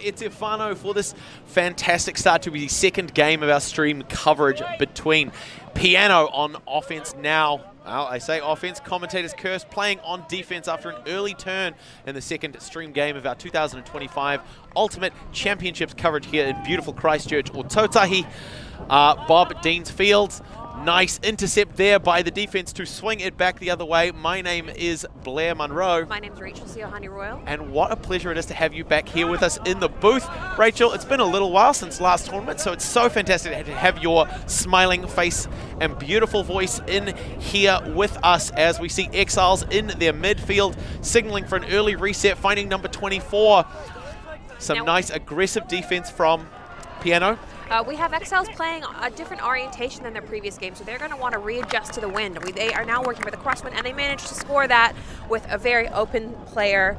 e te whānau for this fantastic start to the second game of our stream coverage between Piano on offense now. Well, I say offense, commentators curse, playing on defense after an early turn in the second stream game of our 2025 Ultimate Championships coverage here in beautiful Christchurch or Tautahi. Bob Dean's Fields. Nice intercept there by the defense to swing it back the other way. My name is Blair Munro. My name is Rachel Siohani Royal. And what a pleasure it is to have you back here with us in the booth. Rachel, it's been a little while since last tournament, so it's so fantastic to have your smiling face and beautiful voice in here with us as we see Exiles in their midfield, signaling for an early reset, finding number 24. Some nice aggressive defense from Piano. We have Exiles playing a different orientation than their previous game, so they're going to want to readjust to the wind. They are now working with a crosswind, and they managed to score that with a very open player.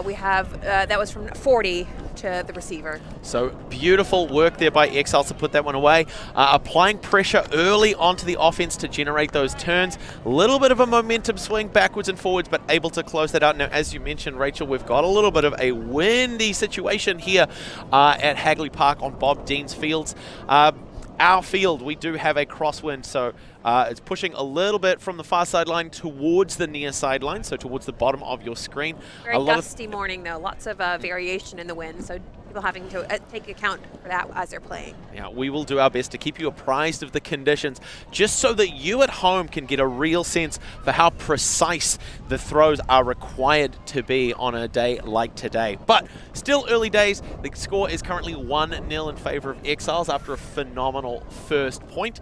We have, that was from 40 to the receiver. So beautiful work there by Exiles to put that one away. Applying pressure early onto the offense to generate those turns. A little bit of a momentum swing backwards and forwards, but able to close that out. Now, as you mentioned, Rachel, we've got a little bit of a windy situation here at Hagley Park on Bob Dean's Fields. Our field, we do have a crosswind, so it's pushing a little bit from the far sideline towards the near sideline, so towards the bottom of your screen. Very gusty morning, though. Lots of variation in the wind, so people having to take account for that as they're playing. Yeah, we will do our best to keep you apprised of the conditions, just so that you at home can get a real sense for how precise the throws are required to be on a day like today. But still early days. The score is currently 1-0 in favor of Exiles after a phenomenal first point.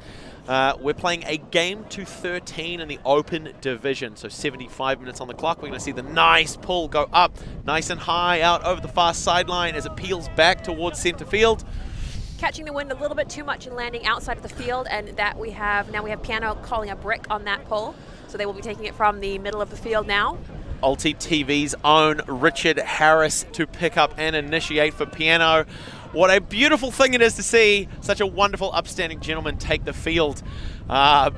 We're playing a game to 13 in the open division, so 75 minutes on the clock. We're going to see the nice pull go up nice and high out over the far sideline as it peels back towards center field. Catching the wind a little bit too much and landing outside of the field, and that now we have Piano calling a brick on that pull, so they will be taking it from the middle of the field now. ULTI.TV's own Richard Harris to pick up and initiate for Piano. What a beautiful thing it is to see such a wonderful, upstanding gentleman take the field. And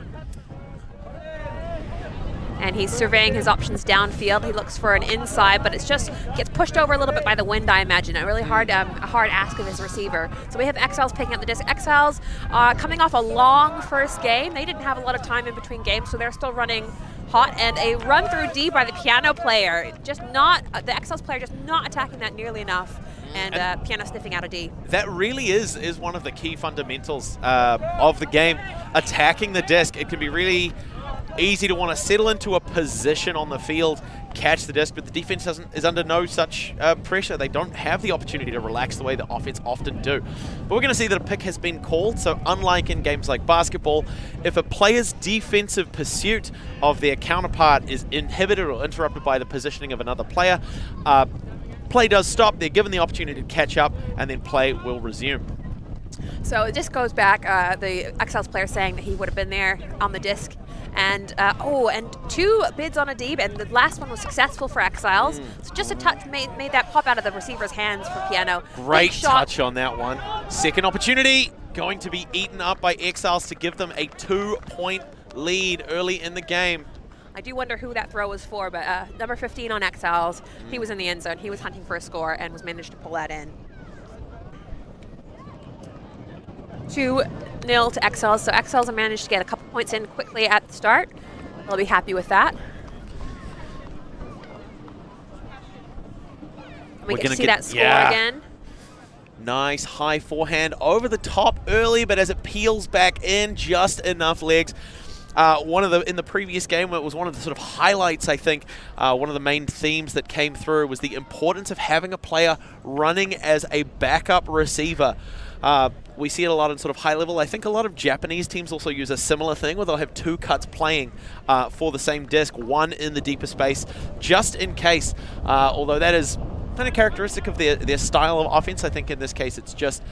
he's surveying his options downfield. He looks for an inside, but it's just gets pushed over a little bit by the wind, I imagine. A really hard ask of his receiver. So we have Exiles picking up the disc. Exiles coming off a long first game. They didn't have a lot of time in between games, so they're still running hot. And a run through D by the Piano player. The Exiles player just not attacking that nearly enough. And Piano sniffing out a D. That really is one of the key fundamentals of the game. Attacking the disc, it can be really easy to want to settle into a position on the field, catch the disc, but the defense is under no such pressure. They don't have the opportunity to relax the way the offense often do. But we're going to see that a pick has been called, so unlike in games like basketball, if a player's defensive pursuit of their counterpart is inhibited or interrupted by the positioning of another player, play does stop. They're given the opportunity to catch up, and then play will resume. So it just goes back, the Exiles player saying that he would have been there on the disc. And and 2 bids on a D, and the last one was successful for Exiles. So just a touch made that pop out of the receiver's hands for Piano. Great touch on that one. Second opportunity going to be eaten up by Exiles to give them a 2-point lead early in the game. I do wonder who that throw was for, but number 15 on Exiles, he was in the end zone. He was hunting for a score and was managed to pull that in. 2-0 to Exiles, so Exiles have managed to get a couple points in quickly at the start. They'll be happy with that. We get to see that score again. Nice high forehand over the top early, but as it peels back in, just enough legs. In the previous game, it was one of the sort of highlights, I think, one of the main themes that came through was the importance of having a player running as a backup receiver. We see it a lot in sort of high level. I think a lot of Japanese teams also use a similar thing where they'll have 2 cuts playing for the same disc, one in the deeper space, just in case. Although that is kind of characteristic of their style of offense. I think in this case it's just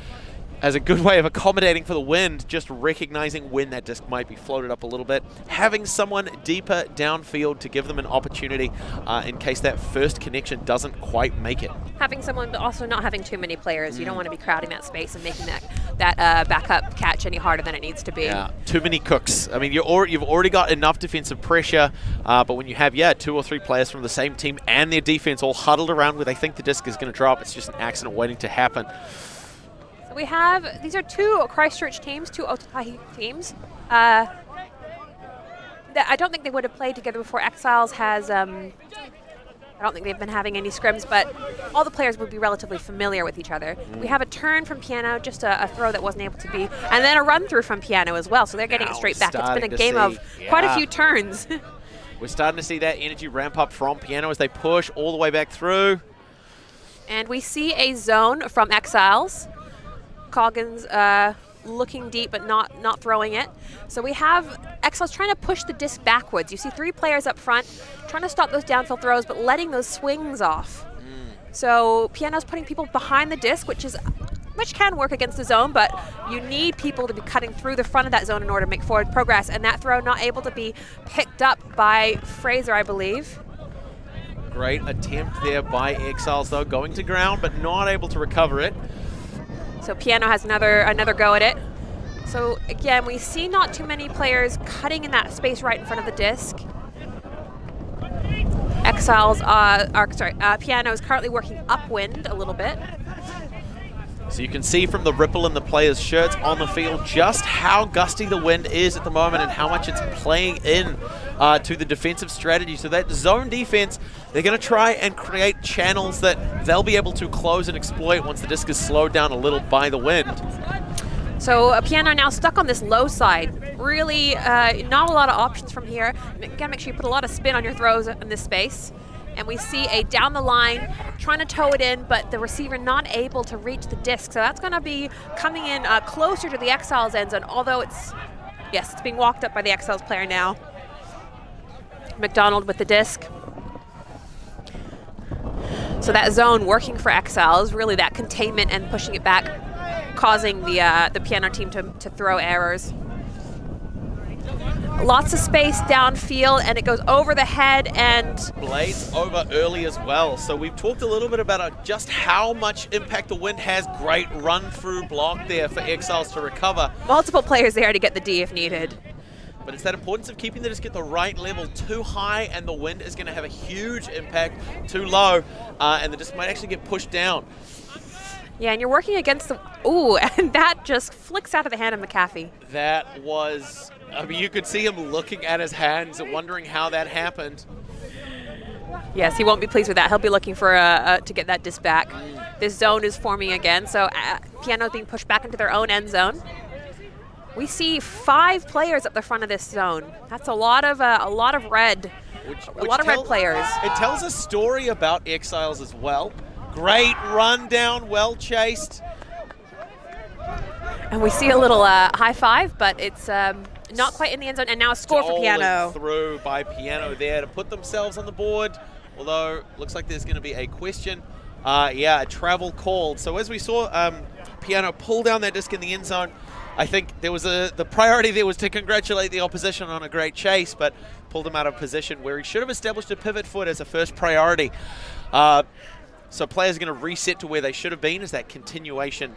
as a good way of accommodating for the wind, just recognizing when that disc might be floated up a little bit, having someone deeper downfield to give them an opportunity in case that first connection doesn't quite make it. Having someone, but also not having too many players. You don't want to be crowding that space and making that backup catch any harder than it needs to be. Yeah, too many cooks. I mean, you've already got enough defensive pressure, but when you have, 2 or 3 players from the same team and their defense all huddled around where they think the disc is going to drop, it's just an accident waiting to happen. We have, these are 2 Christchurch teams, 2 ULTI teams. I don't think they would have played together before. Exiles has, I don't think they've been having any scrims, but all the players would be relatively familiar with each other. We have a turn from Piano, just a throw that wasn't able to be, and then a run through from Piano as well, so they're getting it straight back. It's been a game of quite a few turns. We're starting to see that energy ramp up from Piano as they push all the way back through. And we see a zone from Exiles. Coggins looking deep but not throwing it. So we have Exiles trying to push the disc backwards. You see 3 players up front trying to stop those downfield throws but letting those swings off. So Piano's putting people behind the disc, which can work against the zone, but you need people to be cutting through the front of that zone in order to make forward progress, and that throw not able to be picked up by Fraser, I believe. Great attempt there by Exiles though, going to ground but not able to recover it. So Piano has another go at it. So again, we see not too many players cutting in that space right in front of the disc. Piano is currently working upwind a little bit. So you can see from the ripple in the players' shirts on the field just how gusty the wind is at the moment and how much it's playing in to the defensive strategy. So that zone defense, they're going to try and create channels that they'll be able to close and exploit once the disc is slowed down a little by the wind. So Piano now stuck on this low side. Really not a lot of options from here. Again, make sure you put a lot of spin on your throws in this space. And we see a down the line, trying to toe it in, but the receiver not able to reach the disc. So that's going to be coming in closer to the Exiles end zone, although it's being walked up by the Exiles player now. McDonald with the disc. So that zone working for Exiles, really that containment and pushing it back, causing the Piano team to throw errors. Lots of space downfield, and it goes over the head and blades over early as well. So we've talked a little bit about just how much impact the wind has. Great run through block there for Exiles to recover. Multiple players there to get the D if needed. But it's that importance of keeping the disc at the right level. Too high and the wind is going to have a huge impact. Too low and the disc might actually get pushed down. Yeah, and you're working against the... Ooh, and that just flicks out of the hand of McAfee. That was... I mean, you could see him looking at his hands and wondering how that happened. Yes, he won't be pleased with that. He'll be looking for to get that disc back. This zone is forming again, so Piano's being pushed back into their own end zone. We see 5 players up the front of this zone. That's a lot of red. A lot of red players. It tells a story about Exiles as well. Great run down, well chased. And we see a little high five, but it's not quite in the end zone, and now a score for Piano. Through by Piano there to put themselves on the board, although looks like there's going to be a question. A travel called. So as we saw Piano pull down that disc in the end zone, I think there was the priority there was to congratulate the opposition on a great chase, but pulled him out of position where he should have established a pivot foot as a first priority. So players are going to reset to where they should have been as that continuation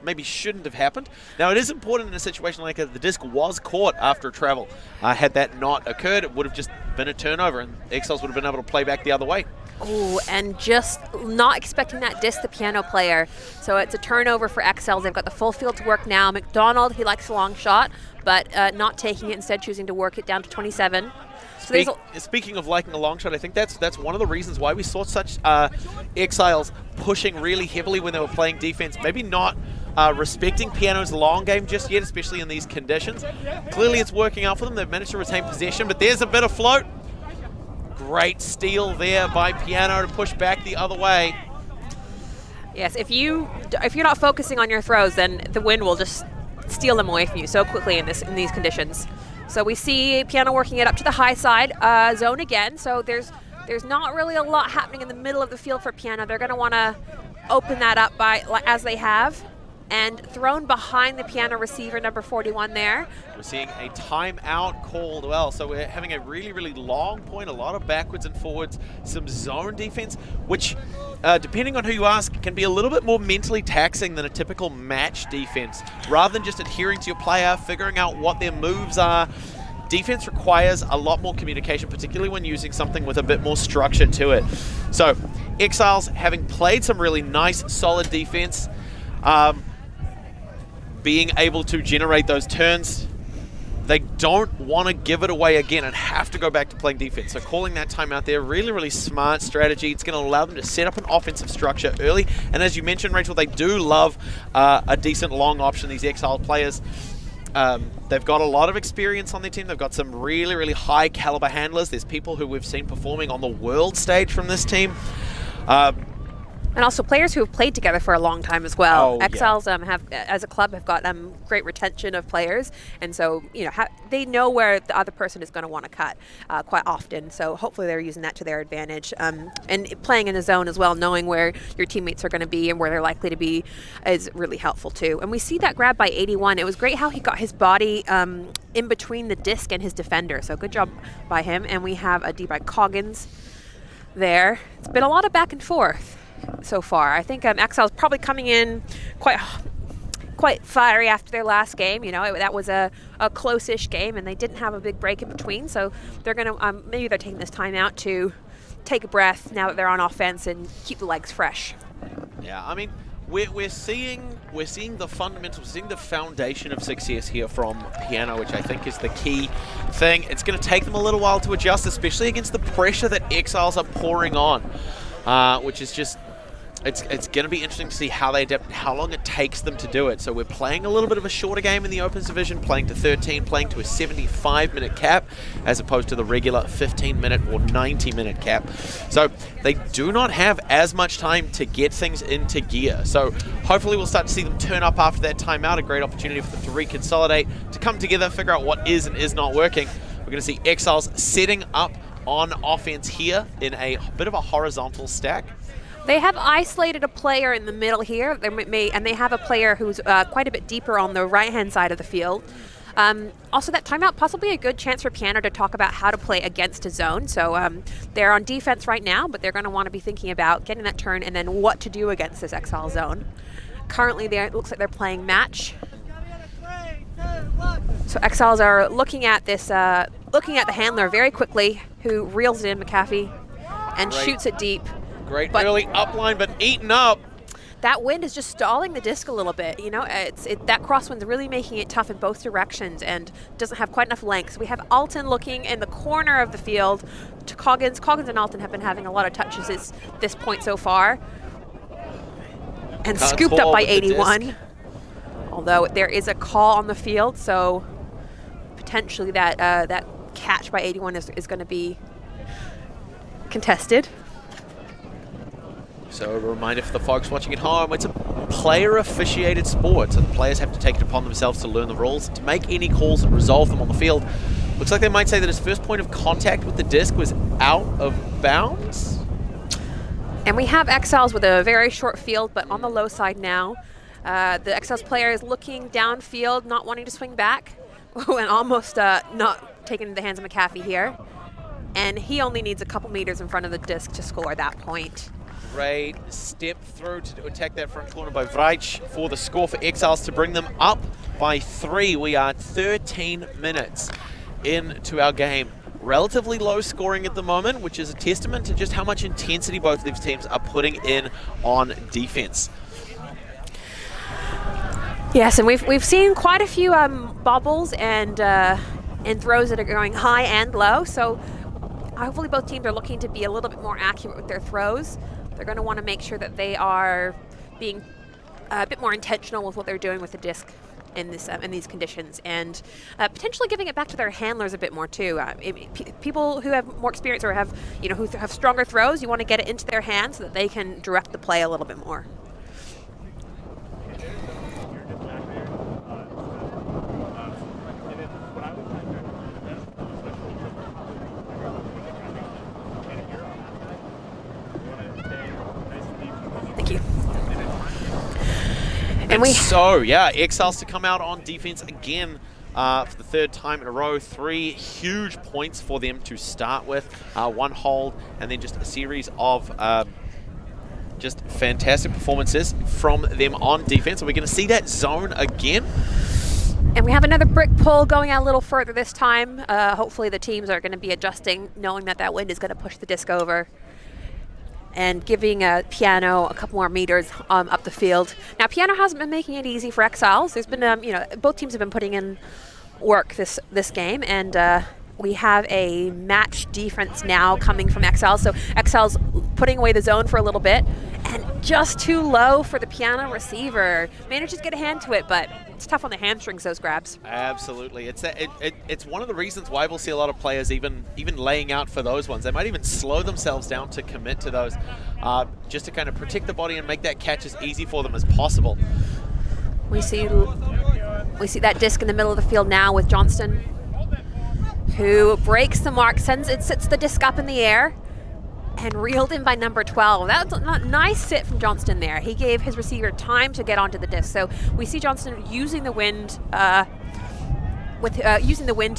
maybe shouldn't have happened. Now, it is important in a situation like that the disc was caught after travel. Had that not occurred, it would have just been a turnover, and Exiles would have been able to play back the other way. Oh, and just not expecting that disc, the Piano player. So it's a turnover for Exiles. They've got the full field to work now. McDonald, he likes a long shot, but not taking it, instead choosing to work it down to 27. Speaking of liking a long shot, I think that's one of the reasons why we saw such Exiles pushing really heavily when they were playing defense. Maybe not respecting Piano's long game just yet, especially in these conditions. Clearly it's working out for them. They've managed to retain possession, but there's a bit of float. Great steal there by Piano to push back the other way. Yes, if you're not focusing on your throws, then the wind will just steal them away from you so quickly in these conditions. So we see Piano working it up to the high side zone again. So there's not really a lot happening in the middle of the field for Piano. They're going to want to open that up as they have, and thrown behind the piano receiver, number 41 there. We're seeing a timeout called well, so we're having a really, really long point, a lot of backwards and forwards, some zone defense, which, depending on who you ask, can be a little bit more mentally taxing than a typical match defense. Rather than just adhering to your player, figuring out what their moves are, defense requires a lot more communication, particularly when using something with a bit more structure to it. So, Exiles, having played some really nice, solid defense, being able to generate those turns, they don't want to give it away again and have to go back to playing defense. So calling that timeout there, really, really smart strategy. It's going to allow them to set up an offensive structure early. And as you mentioned, Rachel, they do love a decent long option, these Exile players. They've got a lot of experience on their team. They've got some really, really high caliber handlers. There's people who we've seen performing on the world stage from this team. And also players who have played together for a long time as well. Oh, Exiles have, as a club, have got great retention of players, and so they know where the other person is going to want to cut quite often. So hopefully they're using that to their advantage. And playing in a zone as well, knowing where your teammates are going to be and where they're likely to be, is really helpful too. And we see that grab by 81. It was great how he got his body in between the disc and his defender. So good job by him. And we have a D by Coggins there. It's been a lot of back and forth so far. I think Exiles probably coming in quite fiery after their last game. That was a close-ish game, and they didn't have a big break in between. So they're going to maybe they're taking this time out to take a breath now that they're on offense and keep the legs fresh. Yeah, I mean, we're seeing the fundamentals, we're seeing the foundation of success here from Piano, which I think is the key thing. It's going to take them a little while to adjust, especially against the pressure that Exiles are pouring on, which is just. It's going to be interesting to see how they adapt, how long it takes them to do it. So we're playing a little bit of a shorter game in the Opens Division, playing to 13, playing to a 75-minute cap, as opposed to the regular 15-minute or 90-minute cap. So they do not have as much time to get things into gear. So hopefully we'll start to see them turn up after that timeout, a great opportunity for them to reconsolidate, to come together, figure out what is and is not working. We're going to see Exiles setting up on offense here in a bit of a horizontal stack. They have isolated a player in the middle here, and they have a player who's quite a bit deeper on the right-hand side of the field. Also, that timeout, possibly a good chance for Piano to talk about how to play against a zone. So they're on defense right now, but they're going to want to be thinking about getting that turn and then what to do against this Exile zone. Currently, it looks like they're playing match. So Exiles are looking at this, looking at the handler very quickly, who reels it in, McAfee, and shoots it deep. Great early upline, but eaten up. That wind is just stalling the disc a little bit. That crosswind's really making it tough in both directions and doesn't have quite enough length. So we have Alton looking in the corner of the field to Coggins. Coggins and Alton have been having a lot of touches at this point so far. And scooped up by 81. Although there is a call on the field, so potentially that catch by 81 is going to be contested. So a reminder for the folks watching at home, it's a player-officiated sport, so the players have to take it upon themselves to learn the rules, to make any calls and resolve them on the field. Looks like they might say that his first point of contact with the disc was out of bounds. And we have Exiles with a very short field, but on the low side now. The Exiles player is looking downfield, not wanting to swing back, and almost not taking the hands of McAfee here. And he only needs a couple meters in front of the disc to score that point. Great step through to attack that front corner by Vreich for the score for Exiles to bring them up by 3. We are 13 minutes into our game. Relatively low scoring at the moment, which is a testament to just how much intensity both of these teams are putting in on defense. Yes, and we've seen quite a few bobbles and throws that are going high and low. So hopefully both teams are looking to be a little bit more accurate with their throws. They're going to want to make sure that they are being a bit more intentional with what they're doing with the disc in these conditions, and potentially giving it back to their handlers a bit more too. People who have more experience or have who have stronger throws, you want to get it into their hands so that they can direct the play a little bit more. Thank you. And so, yeah, Exiles to come out on defense again for the third time in a row. 3 huge points for them to start with. 1 hold, and then just a series of just fantastic performances from them on defense. So we're going to see that zone again. And we have another brick pull going out a little further this time. Hopefully the teams are going to be adjusting, knowing that that wind is going to push the disc over, and giving Piano a couple more meters up the field. Now, Piano hasn't been making it easy for Exiles. There's been, both teams have been putting in work this game, and we have a match defense now coming from Exiles. So Exiles putting away the zone for a little bit, and just too low for the Piano receiver. Manages to get a hand to it, but it's tough on the hamstrings, those grabs. Absolutely. It's one of the reasons why we'll see a lot of players even laying out for those ones. They might even slow themselves down to commit to those, just to kind of protect the body and make that catch as easy for them as possible. We see that disc in the middle of the field now with Johnston, who breaks the mark, sits the disc up in the air, and reeled in by number 12. That was a nice sit from Johnston there. He gave his receiver time to get onto the disc. So we see Johnston using the wind to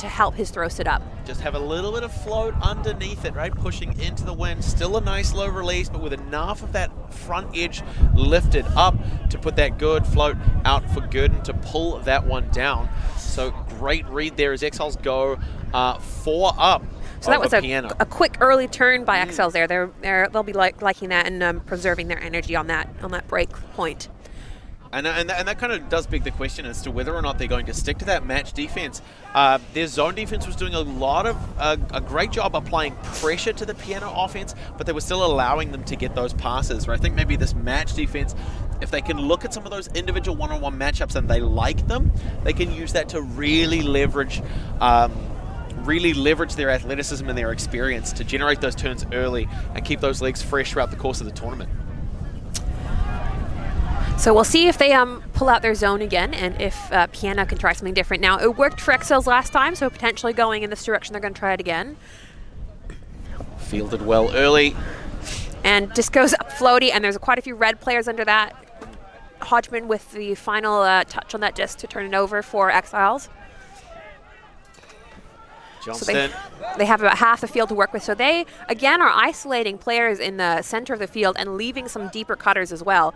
help his throw sit up. Just have a little bit of float underneath it, right? Pushing into the wind. Still a nice low release, but with enough of that front edge lifted up to put that good float out for good and to pull that one down. So great read there as Exiles go 4 up. So that was a quick early turn by Exiles there. They'll be liking that and preserving their energy on that break point. And that kind of does beg the question as to whether or not they're going to stick to that match defense. Their zone defense was doing a great job applying pressure to the Piano offense, but they were still allowing them to get those passes. Right? I think maybe this match defense, if they can look at some of those individual one-on-one matchups and they like them, they can use that to really leverage their athleticism and their experience to generate those turns early and keep those legs fresh throughout the course of the tournament. So we'll see if they pull out their zone again, and if Piano can try something different. Now, it worked for Exiles last time, so potentially going in this direction, they're going to try it again. Fielded well early. And just goes up floaty, and there's quite a few red players under that. Hodgman with the final touch on that disc to turn it over for Exiles. Johnston. So they have about half the field to work with. So they, again, are isolating players in the center of the field and leaving some deeper cutters as well.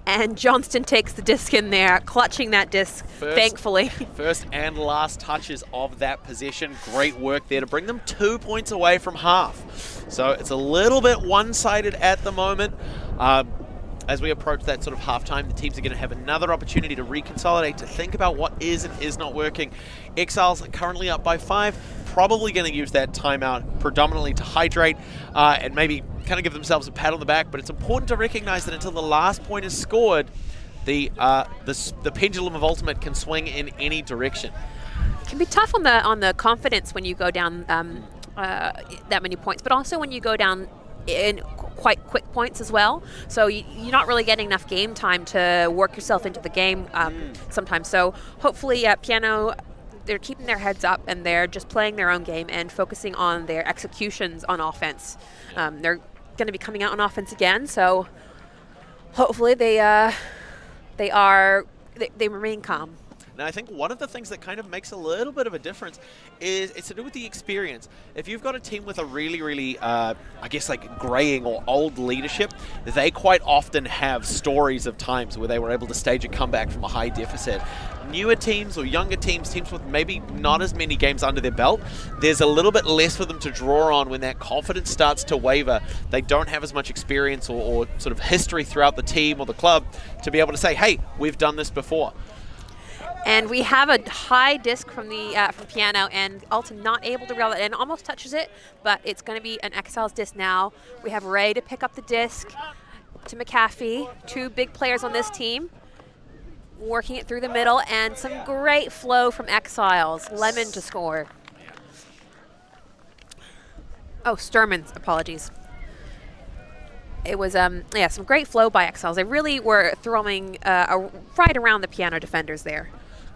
And Johnston takes the disc in there, clutching that disc, thankfully. First and last touches of that possession. Great work there to bring them 2 points away from half. So it's a little bit one-sided at the moment. As we approach that sort of halftime, the teams are going to have another opportunity to reconsolidate, to think about what is and is not working. Exiles are currently up by 5, probably going to use that timeout predominantly to hydrate and maybe kind of give themselves a pat on the back. But it's important to recognize that until the last point is scored, the pendulum of ultimate can swing in any direction. It can be tough on the confidence when you go down that many points, but also when you go down in quite quick points as well. So you're not really getting enough game time to work yourself into the game sometimes. So hopefully Piano, they're keeping their heads up and they're just playing their own game and focusing on their executions on offense. They're going to be coming out on offense again, so hopefully they remain calm. Now, I think one of the things that kind of makes a little bit of a difference is it's to do with the experience. If you've got a team with a really, really, I guess, like graying or old leadership, they quite often have stories of times where they were able to stage a comeback from a high deficit. Newer teams or younger teams with maybe not as many games under their belt, there's a little bit less for them to draw on when that confidence starts to waver. They don't have as much experience or sort of history throughout the team or the club to be able to say, hey, we've done this before. And we have a high disc from Piano, and Alton not able to reel it in. Almost touches it, but it's going to be an Exiles disc now. We have Ray to pick up the disc to McAfee. 2 big players on this team working it through the middle, and some great flow from Exiles. Lemon to score. Oh, Sturman's, apologies. It was some great flow by Exiles. They really were throwing right around the Piano defenders there.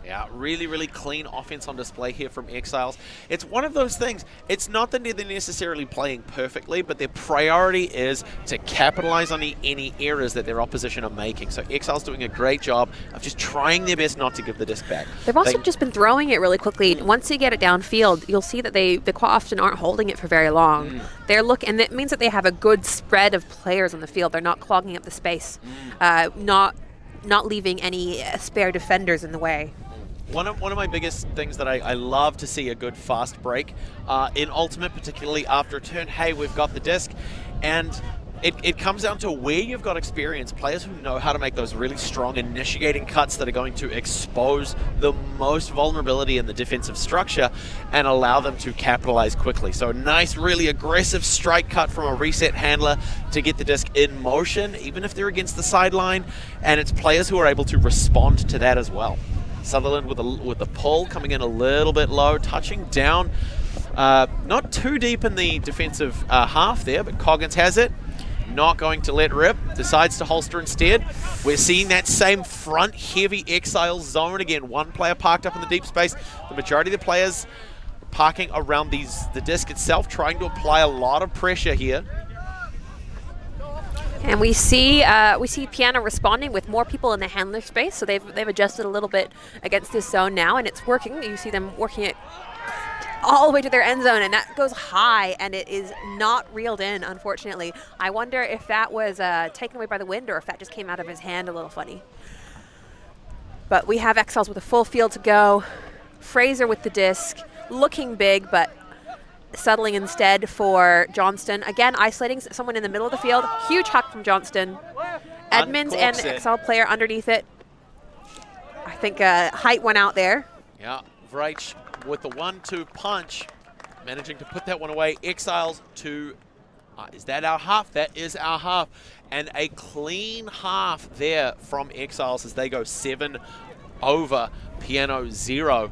Yeah, really, really clean offense on display here from Exiles. It's one of those things. It's not that they're necessarily playing perfectly, but their priority is to capitalize on any errors that their opposition are making. So Exiles doing a great job of just trying their best not to give the disc back. They've also just been throwing it really quickly. Once you get it downfield, you'll see that they quite often aren't holding it for very long. They're and that means that they have a good spread of players on the field. They're not clogging up the space, not leaving any spare defenders in the way. One of my biggest things that I love to see a good fast break in Ultimate, particularly after a turn. Hey, we've got the disc, and it comes down to where you've got experience, players who know how to make those really strong initiating cuts that are going to expose the most vulnerability in the defensive structure and allow them to capitalize quickly. So a nice, really aggressive strike cut from a reset handler to get the disc in motion, even if they're against the sideline, and it's players who are able to respond to that as well. Sutherland with the pull, coming in a little bit low, touching down, not too deep in the defensive half there, but Coggins has it, not going to let rip, decides to holster instead. We're seeing that same front heavy Exiles zone again, one player parked up in the deep space, the majority of the players parking around the disc itself, trying to apply a lot of pressure here. And we see Piano responding with more people in the handler space, so they've adjusted a little bit against this zone now, and it's working. You see them working it all the way to their end zone, and that goes high, and it is not reeled in, unfortunately. I wonder if that was taken away by the wind or if that just came out of his hand a little funny. But we have Exiles with a full field to go. Fraser with the disc, looking big, but settling instead for Johnston. Again, isolating someone in the middle of the field. Huge huck from Johnston. Edmonds and the Exile player underneath it. I think height went out there. Yeah, Vreich with the 1-2 punch, managing to put that one away. Exiles to, is that our half? That is our half. And a clean half there from Exiles as they go 7 over, Piano 0.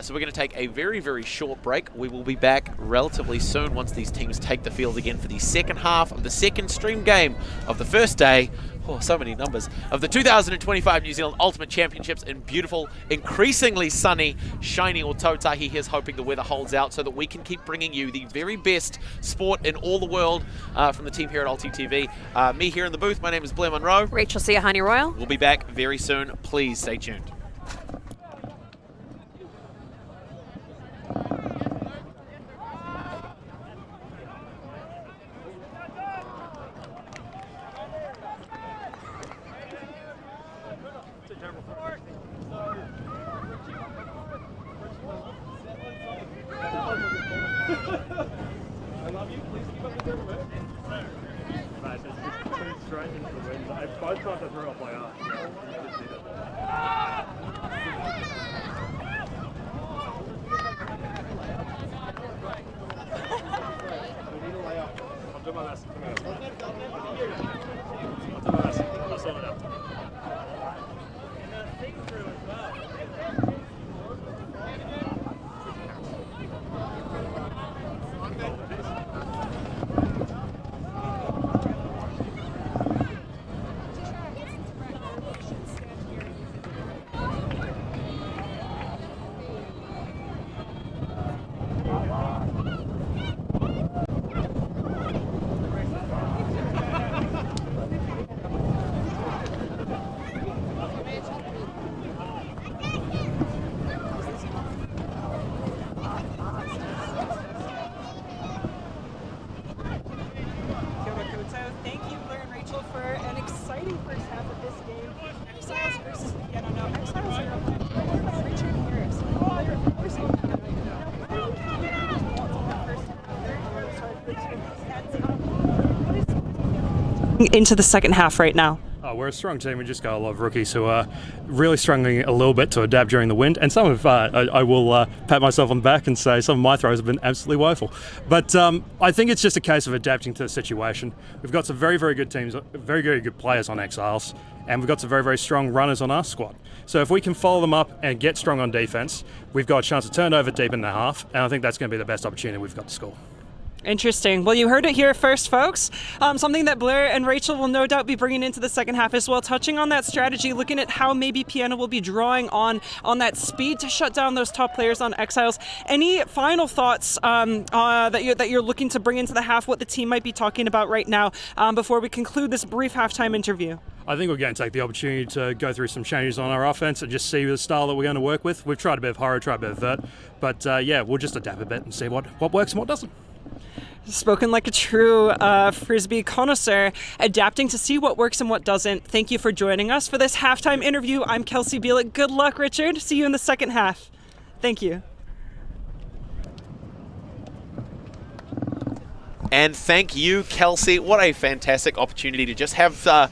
So we're going to take a very, very short break. We will be back relatively soon once these teams take the field again for the second half of the second stream game of the first day. Oh, so many numbers. Of the 2025 New Zealand Ultimate Championships in beautiful, increasingly sunny, shiny Ōtautahi. Here's hoping the weather holds out so that we can keep bringing you the very best sport in all the world from the team here at ULTI.TV. Me here in the booth, my name is Blair Monroe. Rachel Siahani Royal. We'll be back very soon. Please stay tuned. I love you. Please keep up the good work. Right, it's just too straight into the wind. Both times I threw off my arm. We need to lay off. I'm doing my best. I'll do my best. I'll sort it out. Into the second half right now? We're a strong team. We just got a lot of rookies who are really struggling a little bit to adapt during the wind. And some of, I will pat myself on the back and say some of my throws have been absolutely woeful. But I think it's just a case of adapting to the situation. We've got some very, very good teams, very, very good players on Exiles, and we've got some very, very strong runners on our squad. So if we can follow them up and get strong on defense, we've got a chance to turn over deep in the half, and I think that's going to be the best opportunity we've got to score. Interesting. Well, you heard it here first, folks. Something that Blair and Rachel will no doubt be bringing into the second half as well, touching on that strategy, looking at how maybe Piano will be drawing on that speed to shut down those top players on Exiles. Any final thoughts that you're looking to bring into the half, what the team might be talking about right now before we conclude this brief halftime interview? I think we're going to take the opportunity to go through some changes on our offense and just see the style that we're going to work with. We've tried a bit of horror, tried a bit of vert, but we'll just adapt a bit and see what works and what doesn't. Spoken like a true Frisbee connoisseur, adapting to see what works and what doesn't. Thank you for joining us for this halftime interview. I'm Kelsey Bielek. Good luck, Richard. See you in the second half. Thank you. And thank you, Kelsey. What a fantastic opportunity to just have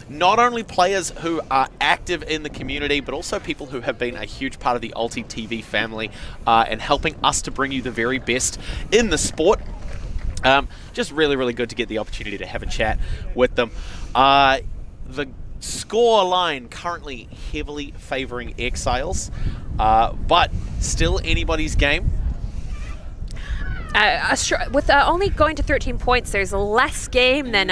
not only players who are active in the community, but also people who have been a huge part of the ULTI.TV family and helping us to bring you the very best in the sport. Just really, really good to get the opportunity to have a chat with them. The score line currently heavily favouring Exiles, but still anybody's game. With only going to 13 points, there's less game than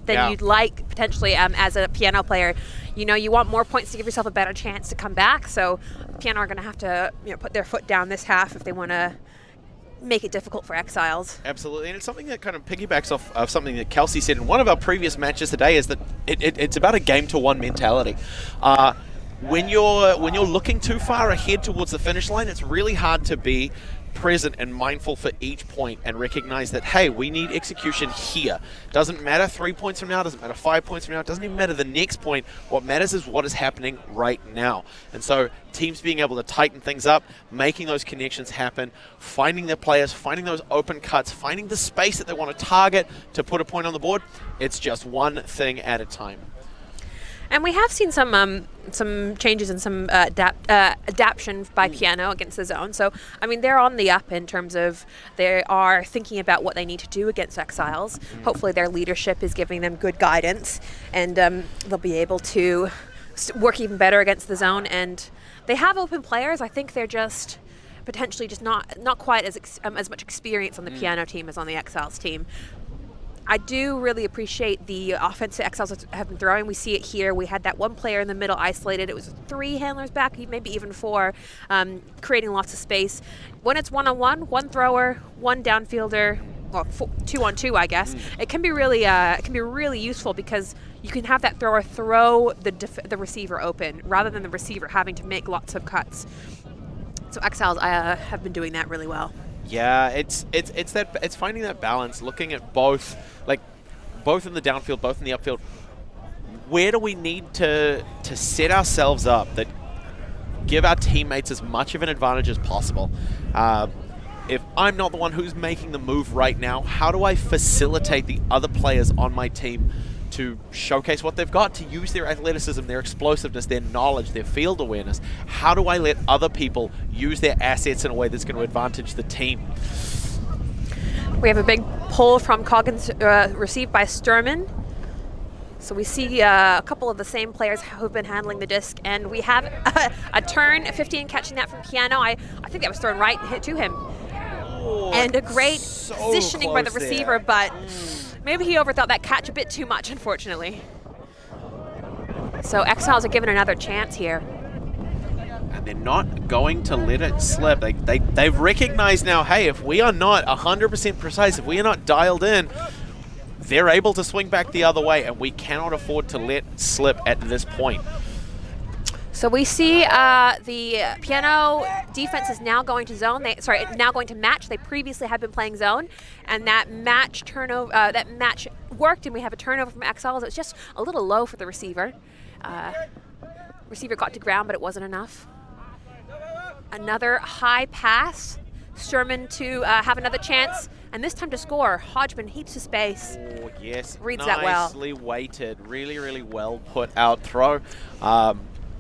you'd like potentially as a Piano player. You know, you want more points to give yourself a better chance to come back. So Piano are going to have to put their foot down this half if they want to make it difficult for Exiles. Absolutely, and it's something that kind of piggybacks off of something that Kelsey said in one of our previous matches today, is that it's about a game-to-one mentality. When you're looking too far ahead towards the finish line, it's really hard to be present and mindful for each point and recognize that, hey, we need execution here. Doesn't matter 3 points from now, doesn't matter 5 points from now, it doesn't even matter the next point. What matters is what is happening right now. And so teams being able to tighten things up, making those connections happen, finding their players, finding those open cuts, finding the space that they want to target to put a point on the board. It's just one thing at a time. And we have seen some changes and some adaptation by Piano against the zone. So, I mean, they're on the up in terms of they are thinking about what they need to do against Exiles. Hopefully their leadership is giving them good guidance, and they'll be able to work even better against the zone. And they have open players. I think they're just potentially just not quite as much experience on the Piano team as on the Exiles team. I do really appreciate the offense that Exiles have been throwing. We see it here. We had that one player in the middle isolated. It was 3 handlers back, maybe even 4, creating lots of space. When it's one-on-one, one thrower, one downfielder, well, 2-on-2, I guess. It can be really useful because you can have that thrower throw the receiver open rather than the receiver having to make lots of cuts. So Exiles have been doing that really well. Yeah, it's finding that balance, looking at both in the downfield, both in the upfield. Where do we need to set ourselves up that give our teammates as much of an advantage as possible? If I'm not the one who's making the move right now, how do I facilitate the other players on my team to showcase what they've got, to use their athleticism, their explosiveness, their knowledge, their field awareness? How do I let other people use their assets in a way that's going to advantage the team? We have a big pull from Coggins received by Sturman. So we see a couple of the same players who've been handling the disc, and we have a turn, 15 catching that from Piano. I think that was thrown right and hit to him. And a great positioning by the receiver, but maybe he overthought that catch a bit too much, unfortunately. So Exiles are given another chance here. And they're not going to let it slip. They've recognized now, hey, if we are not 100% precise, if we are not dialed in, they're able to swing back the other way, and we cannot afford to let slip at this point. So we see the Piano defense is now going to zone. Now going to match. They previously had been playing zone, and that match worked, and we have a turnover from Exiles. It's just a little low for the receiver. Receiver got to ground, but it wasn't enough. Another high pass. Sturman to have another chance, and this time to score. Hodgman heaps of space. Oh, yes. Reads that well. Nicely weighted. Really, really well put out throw.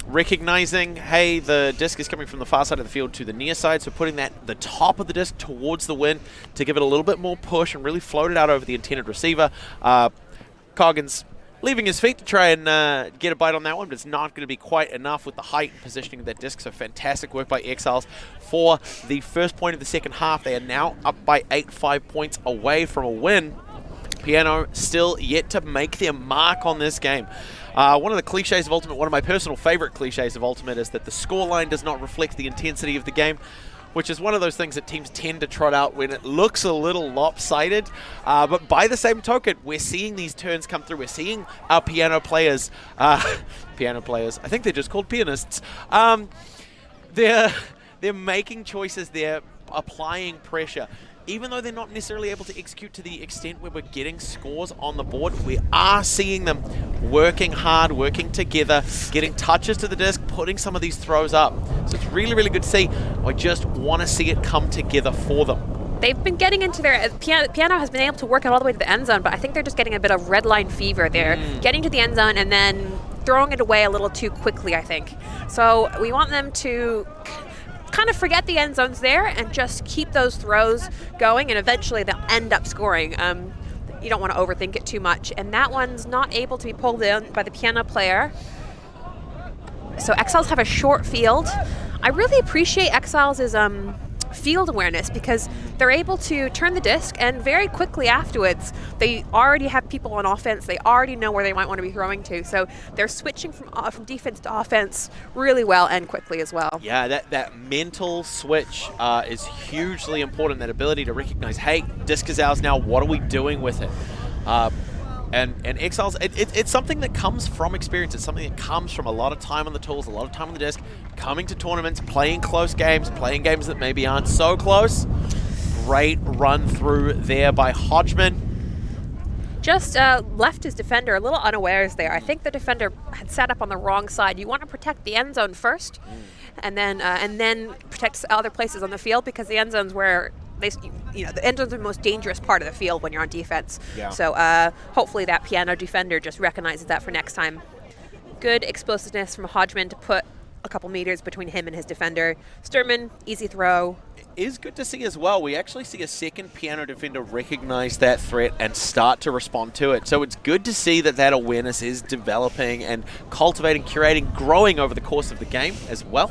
Recognizing, hey, the disc is coming from the far side of the field to the near side, so putting the top of the disc towards the wind to give it a little bit more push and really float it out over the intended receiver. Coggins leaving his feet to try and get a bite on that one, but it's not going to be quite enough with the height and positioning of that disc. So fantastic work by Exiles for the first point of the second half. They are now up by 5 points away from a win. Piano still yet to make their mark on this game. One of the cliches of Ultimate, one of my personal favorite cliches of Ultimate, is that the scoreline does not reflect the intensity of the game, which is one of those things that teams tend to trot out when it looks a little lopsided. But by the same token, we're seeing these turns come through. We're seeing our piano players, I think they're just called pianists. They're making choices, they're applying pressure. Even though they're not necessarily able to execute to the extent where we're getting scores on the board, we are seeing them working hard, working together, getting touches to the disc, putting some of these throws up. So it's really, really good to see. I just want to see it come together for them. They've been getting into their piano has been able to work it all the way to the end zone, but I think they're just getting a bit of red line fever. They're getting to the end zone and then throwing it away a little too quickly, I think. So we want them to kind of forget the end zone's there and just keep those throws going, and eventually they'll end up scoring. You don't want to overthink it too much, and that one's not able to be pulled in by the piano player. So Exiles have a short field. I really appreciate Exiles' field awareness, because they're able to turn the disc and very quickly afterwards they already have people on offense. They already know where they might want to be throwing to, so they're switching from defense to offense really well and quickly as well. Yeah, that mental switch is hugely important. That ability to recognize, hey, disc is ours now, what are we doing with it? And Exiles, it's something that comes from experience. It's something that comes from a lot of time on the tools, a lot of time on the disc, coming to tournaments, playing close games, playing games that maybe aren't so close. Great run through there by Hodgman. Just left his defender a little unawares there. I think the defender had set up on the wrong side. You want to protect the end zone first, and then protect other places on the field, because the end zone's where the end zone's the most dangerous part of the field when you're on defense. Yeah. So hopefully that piano defender just recognizes that for next time. Good explosiveness from Hodgman to put a couple meters between him and his defender. Sturman, easy throw. It is good to see as well. We actually see a second piano defender recognize that threat and start to respond to it. So it's good to see that awareness is developing and cultivating, curating, growing over the course of the game as well.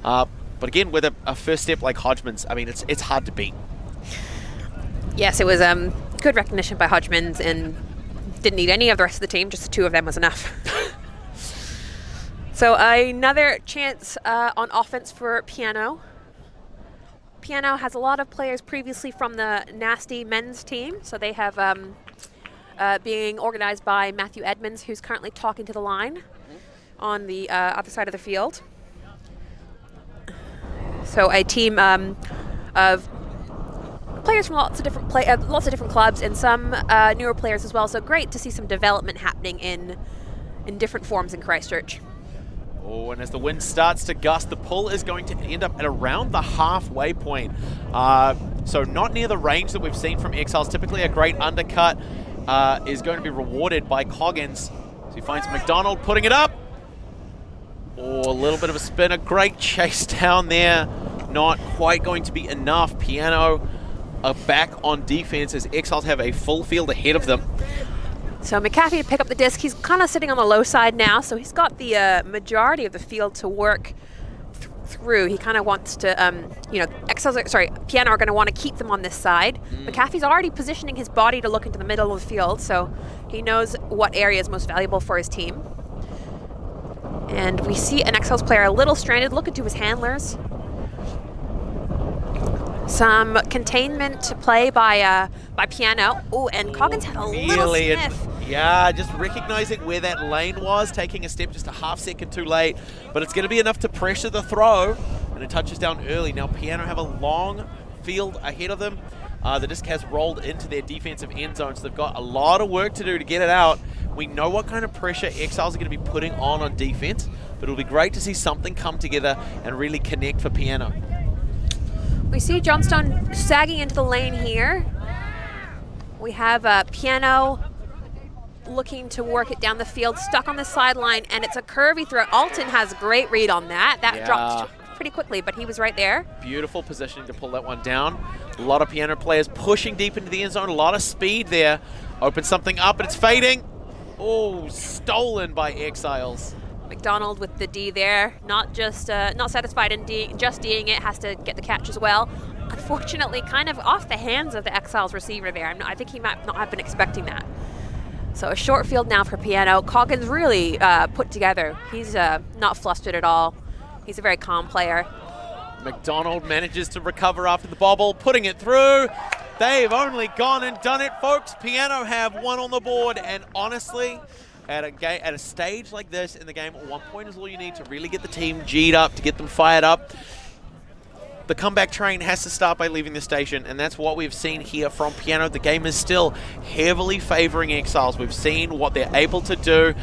But again, with a first step like Hodgman's, I mean, it's hard to beat. Yes, it was good recognition by Hodgman's, and didn't need any of the rest of the team. Just the two of them was enough. So another chance on offense for Piano. Piano has a lot of players previously from the Nasty men's team. So they have being organized by Matthew Edmonds, who's currently talking to the line on the other side of the field. So a team of players from lots of different clubs, and some newer players as well. So great to see some development happening in different forms in Christchurch. Oh, and as the wind starts to gust, the pull is going to end up at around the halfway point. So not near the range that we've seen from Exiles. Typically a great undercut is going to be rewarded by Coggins. So he finds McDonald putting it up. Oh, a little bit of a spin, a great chase down there. Not quite going to be enough. Piano are back on defense as Exiles have a full field ahead of them. So McAfee to pick up the disc. He's kind of sitting on the low side now, so he's got the majority of the field to work through. He kind of wants to, Piano are going to want to keep them on this side. McAfee's already positioning his body to look into the middle of the field, so he knows what area is most valuable for his team. And we see an Exiles player a little stranded, looking to his handlers. Some containment to play by Piano. Oh, and Coggins had a little sniff. Yeah, just recognizing where that lane was, taking a step just a half second too late. But it's going to be enough to pressure the throw, and it touches down early. Now Piano have a long field ahead of them. The disc has rolled into their defensive end zone, so they've got a lot of work to do to get it out. We know what kind of pressure Exiles are going to be putting on defense, but it'll be great to see something come together and really connect for Piano. We see Johnstone sagging into the lane here. We have Piano looking to work it down the field, stuck on the sideline, and it's a curvy throw. Alton has a great read on that. That dropped pretty quickly, but he was right there. Beautiful positioning to pull that one down. A lot of Piano players pushing deep into the end zone, a lot of speed there. Opens something up, and it's fading. Oh, stolen by Exiles. McDonald with the D there, not satisfied in just D'ing it, has to get the catch as well. Unfortunately, kind of off the hands of the Exiles receiver there. I think he might not have been expecting that. So a short field now for Piano. Coggins really put together. He's not flustered at all. He's a very calm player. McDonald manages to recover after the bobble, putting it through. They've only gone and done it, folks. Piano have one on the board, and honestly, at a stage like this in the game, 1 point is all you need to really get the team G'd up, to get them fired up. The comeback train has to start by leaving the station, and that's what we've seen here from Piano. The game is still heavily favoring Exiles. We've seen what they're able to do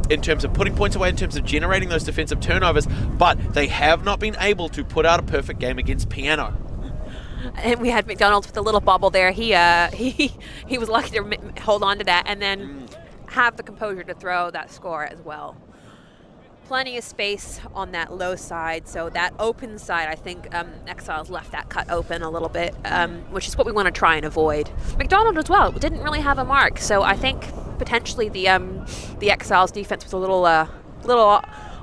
in terms of putting points away, in terms of generating those defensive turnovers, but they have not been able to put out a perfect game against Piano. And we had McDonald with a little bobble there. He was lucky to hold on to that and then have the composure to throw that score as well. Plenty of space on that low side, so that open side, I think Exiles left that cut open a little bit, which is what we want to try and avoid. McDonald as well didn't really have a mark, so I think potentially the Exiles defense was a little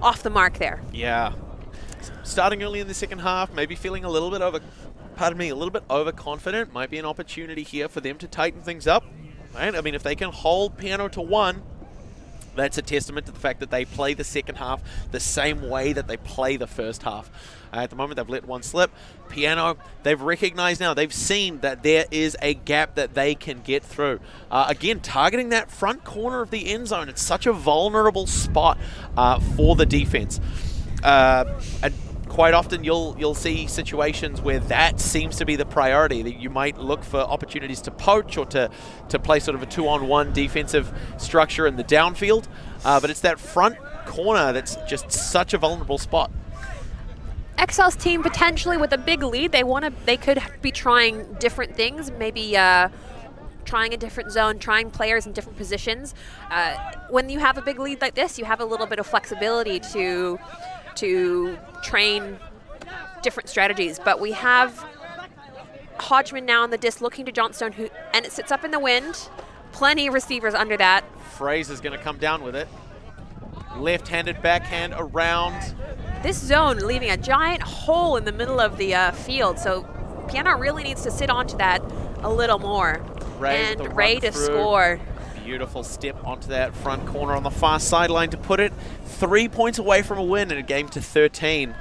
off the mark there. Yeah, starting early in the second half, maybe feeling a little bit overconfident. Might be an opportunity here for them to tighten things up. Right? I mean, if they can hold Piano to 1. That's a testament to the fact that they play the second half the same way that they play the first half. At the moment, they've let one slip. Piano, they've recognized now, they've seen that there is a gap that they can get through. Again, targeting that front corner of the end zone. It's such a vulnerable spot for the defense. And quite often you'll see situations where that seems to be the priority, that you might look for opportunities to poach or to play sort of a 2-on-1 defensive structure in the downfield, but it's that front corner that's just such a vulnerable spot. Exiles team potentially with a big lead, they could be trying different things, maybe trying a different zone, trying players in different positions. When you have a big lead like this, you have a little bit of flexibility to train different strategies, but we have Hodgman now on the disc looking to Johnstone, and it sits up in the wind. Plenty of receivers under that. Fraser's going to come down with it. Left-handed backhand around. This zone leaving a giant hole in the middle of the field, so Piano really needs to sit onto that a little more. Ray to score. Beautiful step onto that front corner on the far sideline to put it 3 points away from a win in a game to 13.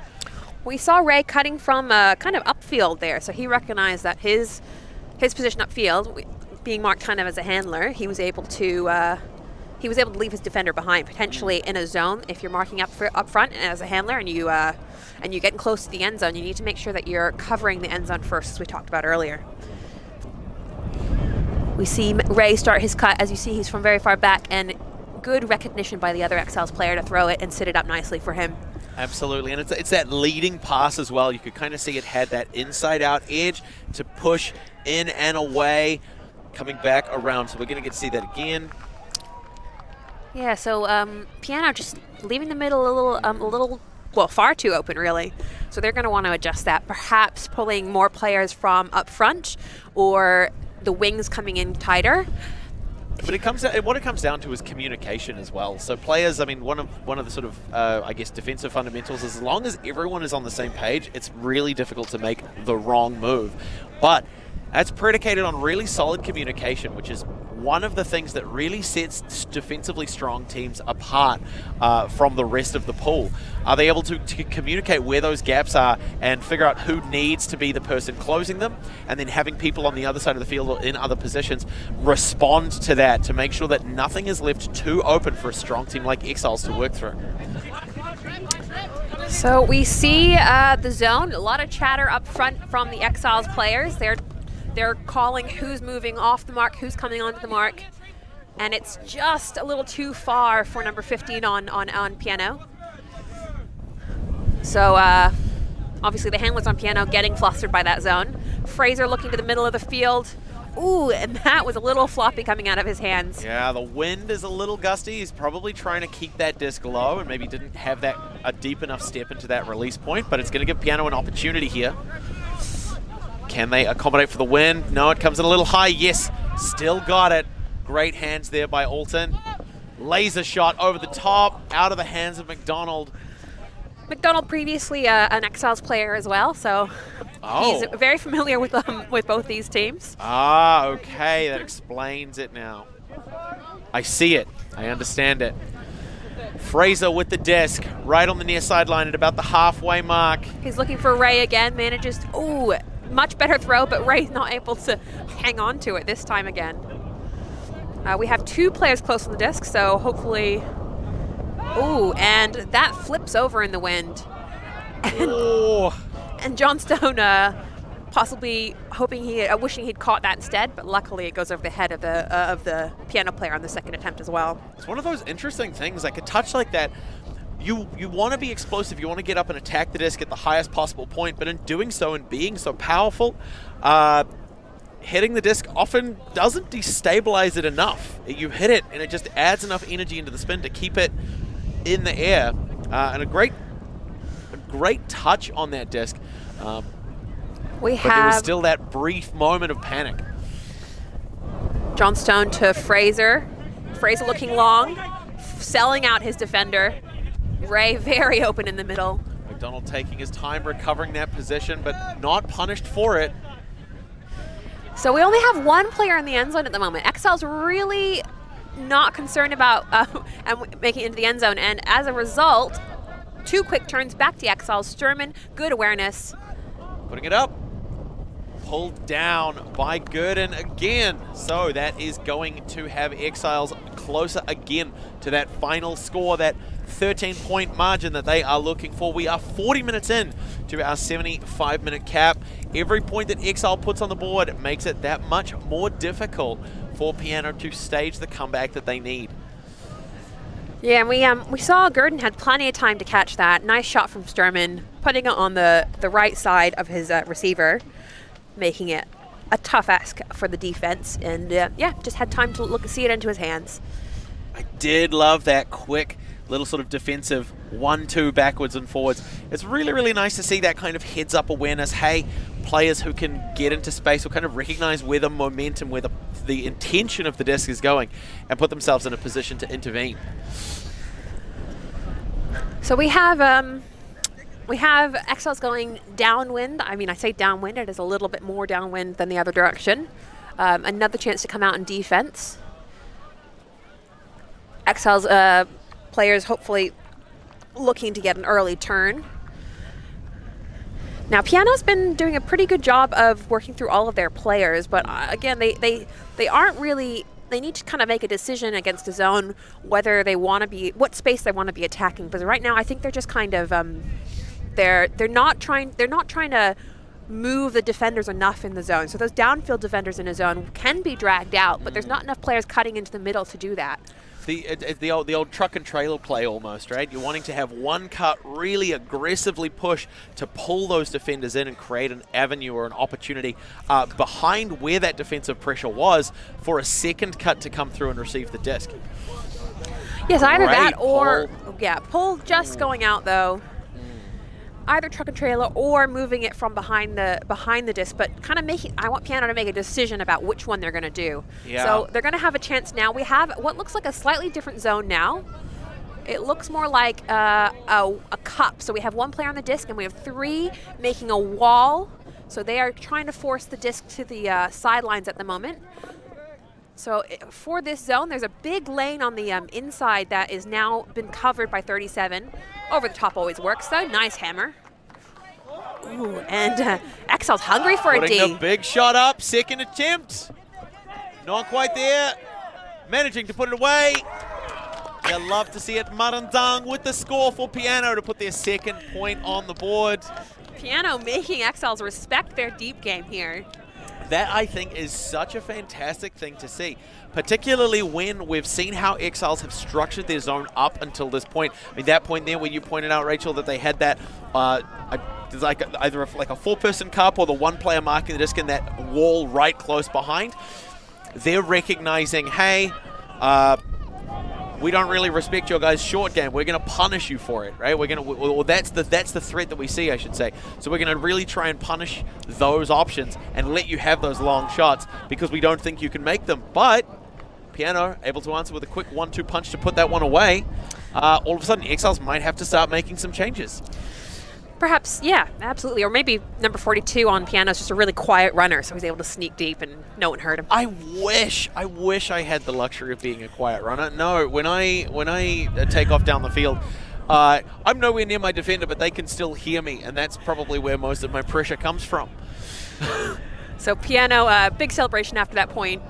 We saw Ray cutting from kind of upfield there, so he recognized that his position upfield, being marked kind of as a handler, he was able to leave his defender behind, potentially in a zone. If you're marking up front and as a handler and you get close to the end zone, you need to make sure that you're covering the end zone first, as we talked about earlier. We see Ray start his cut. As you see, he's from very far back, and good recognition by the other Exiles player to throw it and sit it up nicely for him. Absolutely, and it's that leading pass as well. You could kind of see it had that inside-out edge to push in and away, coming back around. So we're going to get to see that again. Yeah, so Piano just leaving the middle a little, well, far too open, really. So they're going to want to adjust that, perhaps pulling more players from up front or the wings coming in tighter. But what it comes down to is communication as well. So players, I mean, one of the sort of, I guess, defensive fundamentals is as long as everyone is on the same page, it's really difficult to make the wrong move. But that's predicated on really solid communication, which is one of the things that really sets defensively strong teams apart from the rest of the pool. Are they able to communicate where those gaps are and figure out who needs to be the person closing them, and then having people on the other side of the field or in other positions respond to that to make sure that nothing is left too open for a strong team like Exiles to work through. So we see the zone, a lot of chatter up front from the Exiles players. They're calling who's moving off the mark, who's coming onto the mark, and it's just a little too far for number 15 on Piano. So obviously the handler's on Piano getting flustered by that zone. Fraser looking to the middle of the field. Ooh, and that was a little floppy coming out of his hands. Yeah, the wind is a little gusty. He's probably trying to keep that disc low and maybe didn't have a deep enough step into that release point, but it's going to give Piano an opportunity here. Can they accommodate for the wind? No, it comes in a little high. Yes, still got it. Great hands there by Alton. Laser shot over the top, out of the hands of McDonald. McDonald previously an Exiles player as well, so he's very familiar with both these teams. Ah, okay, that explains it now. I see it. I understand it. Fraser with the disc, right on the near sideline at about the halfway mark. He's looking for Ray again, manages, ooh, much better throw, but Ray's not able to hang on to it this time again. We have 2 players close on the disc, so hopefully, ooh, and that flips over in the wind. And Johnstone possibly wishing he'd caught that instead, but luckily it goes over the head of the piano player on the second attempt as well. It's one of those interesting things, like a touch like that, you want to be explosive, you want to get up and attack the disc at the highest possible point, but in doing so and being so powerful, hitting the disc often doesn't destabilize it enough. You hit it and it just adds enough energy into the spin to keep it in the air, and a great touch on that disc. But there was still that brief moment of panic. Johnstone to Fraser. Fraser looking long, selling out his defender. Ray very open in the middle. McDonald taking his time recovering that position, but not punished for it. So we only have 1 player in the end zone at the moment. Exiles really not concerned about making it into the end zone, and as a result, 2 quick turns back to Exiles. Sturman, good awareness. Putting it up. Pulled down by Gurdon again. So that is going to have Exiles closer again to that final score, that 13-point margin that they are looking for. We are 40 minutes in to our 75-minute cap. Every point that Exile puts on the board makes it that much more difficult for Piano to stage the comeback that they need. Yeah, and we saw Gurdon had plenty of time to catch that. Nice shot from Sturman, putting it on the right side of his receiver, making it a tough ask for the defense. And yeah, just had time to see it into his hands. I did love that quick little sort of defensive 1-2 backwards and forwards. It's really, really nice to see that kind of heads-up awareness. Hey, players who can get into space will kind of recognize where the momentum, where the intention of the disc is going, and put themselves in a position to intervene. So we have Exiles going downwind. I mean, I say downwind, it is a little bit more downwind than the other direction. Another chance to come out in defense. Exiles players hopefully looking to get an early turn. Now, Piano's been doing a pretty good job of working through all of their players, but again, they aren't really. They need to kind of make a decision against a zone whether they want to be, what space they want to be attacking. Because right now, I think they're just kind of they're not trying to move the defenders enough in the zone. So those downfield defenders in a zone can be dragged out, but there's not enough players cutting into the middle to do that. The old truck and trailer play almost, right? You're wanting to have one cut really aggressively push to pull those defenders in and create an avenue or an opportunity behind where that defensive pressure was for a second cut to come through and receive the disc. Yes, either that or, pull just going out though. Either truck and trailer or moving it from behind the disc, but kind of I want Piano to make a decision about which one they're going to do. Yeah. So they're going to have a chance now. We have what looks like a slightly different zone now. It looks more like a cup. So we have 1 player on the disc and we have 3 making a wall. So they are trying to force the disc to the sidelines at the moment. So for this zone, there's a big lane on the inside that is now been covered by 37. Over the top always works, though. Nice hammer. Ooh, and Exile's hungry for a D. Putting the big shot up, second attempt. Not quite there. Managing to put it away. You love to see it. Marandang with the score for Piano to put their second point on the board. Piano making Exiles respect their deep game here. That, I think, is such a fantastic thing to see, particularly when we've seen how Exiles have structured their zone up until this point. I mean, that point there where you pointed out, Rachel, that they had that either like a 4-person cup or the 1 player marking the disc in that wall right close behind. They're recognizing, hey, we don't really respect your guys' short game. We're going to punish you for it, right? That's the threat that we see, I should say. So we're going to really try and punish those options and let you have those long shots because we don't think you can make them. But Piano able to answer with a quick 1-2 punch to put that one away. All of a sudden, Exiles might have to start making some changes. Perhaps, yeah, absolutely. Or maybe number 42 on Piano is just a really quiet runner, so he's able to sneak deep and no one heard him. I wish I had the luxury of being a quiet runner. No, when I take off down the field, I'm nowhere near my defender, but they can still hear me, and that's probably where most of my pressure comes from. So Piano, big celebration after that point,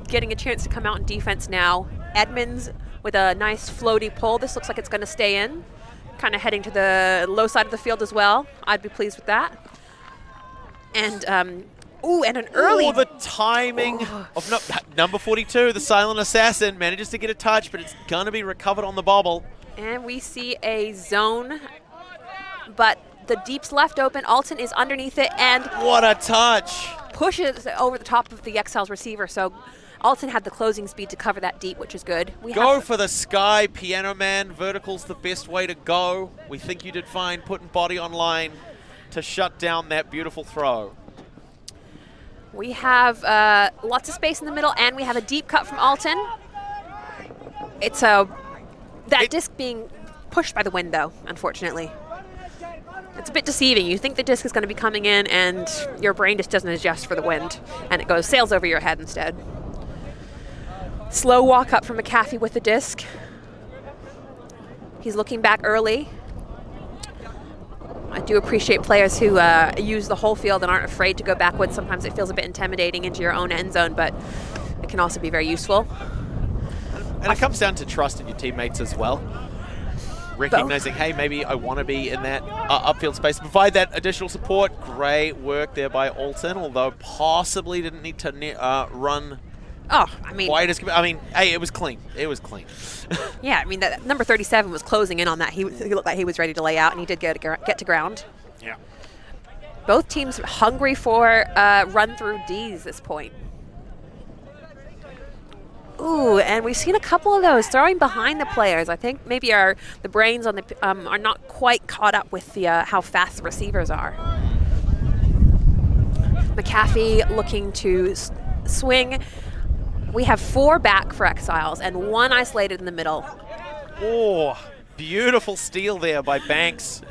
getting a chance to come out in defense now. Edmonds with a nice floaty pull. This looks like it's going to stay in. Kind of heading to the low side of the field as well. I'd be pleased with that. And, and an early... Oh, the timing of number 42, the silent assassin, manages to get a touch, but it's going to be recovered on the bobble. And we see a zone, but the deep's left open. Alton is underneath it, and... What a touch! Pushes over the top of the Exiles receiver, so Alton had the closing speed to cover that deep, which is good. Go for the sky, Piano Man. Vertical's the best way to go. We think you did fine putting body on line to shut down that beautiful throw. We have lots of space in the middle, and we have a deep cut from Alton. It's that disc being pushed by the wind, though, unfortunately. It's a bit deceiving. You think the disc is going to be coming in, and your brain just doesn't adjust for the wind, and it sails over your head instead. Slow walk up from McAfee with the disc. He's looking back early. I do appreciate players who use the whole field and aren't afraid to go backwards. Sometimes it feels a bit intimidating into your own end zone, but it can also be very useful. And it comes down to trust in your teammates as well. Recognizing, hey, maybe I want to be in that upfield space. Provide that additional support. Great work there by Alton, although possibly didn't need to run... Oh, I mean, hey, it was clean. It was clean. Yeah, I mean, that number 37 was closing in on that. He looked like he was ready to lay out, and he did get to ground. Yeah. Both teams hungry for run-through Ds at this point. Ooh, and we've seen a couple of those throwing behind the players. I think maybe the brains on the are not quite caught up with the how fast the receivers are. McAfee looking to swing. We have 4 back for Exiles and 1 isolated in the middle. Oh, beautiful steal there by Banks.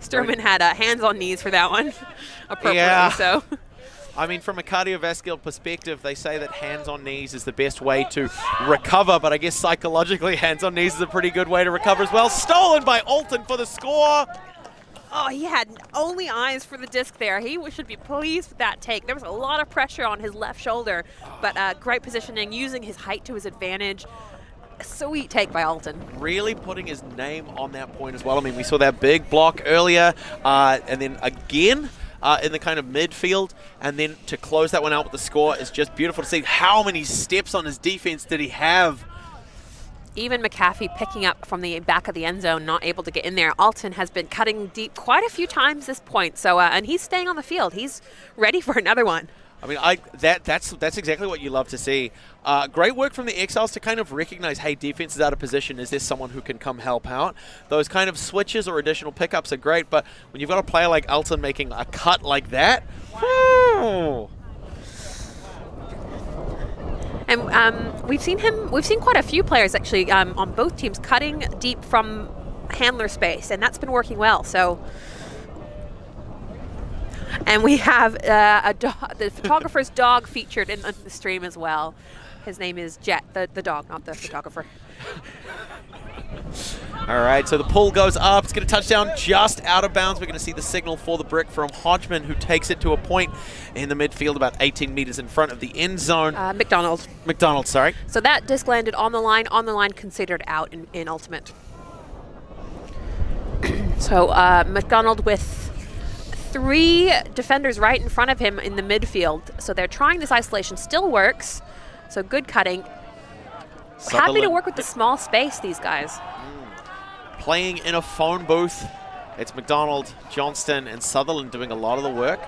Sturman had hands on knees for that one, appropriately so. I mean, from a cardiovascular perspective, they say that hands on knees is the best way to recover, but I guess psychologically, hands on knees is a pretty good way to recover as well. Stolen by Alton for the score. Oh, he had only eyes for the disc there. He should be pleased with that take. There was a lot of pressure on his left shoulder, but great positioning, using his height to his advantage. A sweet take by Alton. Really putting his name on that point as well. I mean, we saw that big block earlier, and then again in the kind of midfield, and then to close that one out with the score is just beautiful to see. How many steps on his defense did he have? Even McAfee picking up from the back of the end zone, not able to get in there. Alton has been cutting deep quite a few times this point, so and he's staying on the field. He's ready for another one. I mean, that's exactly what you love to see. Great work from the Exiles to kind of recognize, hey, defense is out of position. Is there someone who can come help out? Those kind of switches or additional pickups are great, but when you've got a player like Alton making a cut like that, whew. And we've seen quite a few players actually on both teams cutting deep from handler space, and that's been working well. So, and we have the photographer's dog featured in the stream as well. His name is Jet, the dog, not the photographer. All right, so the pull goes up. It's going to touchdown just out of bounds. We're going to see the signal for the brick from Hodgman, who takes it to a point in the midfield about 18 meters in front of the end zone. McDonald, sorry. So that disc landed on the line considered out in ultimate. So McDonald with 3 defenders right in front of him in the midfield. So they're trying this isolation. Still works. So good cutting. Happy to work with the small space, these guys. Playing in a phone booth. It's McDonald, Johnston, and Sutherland doing a lot of the work.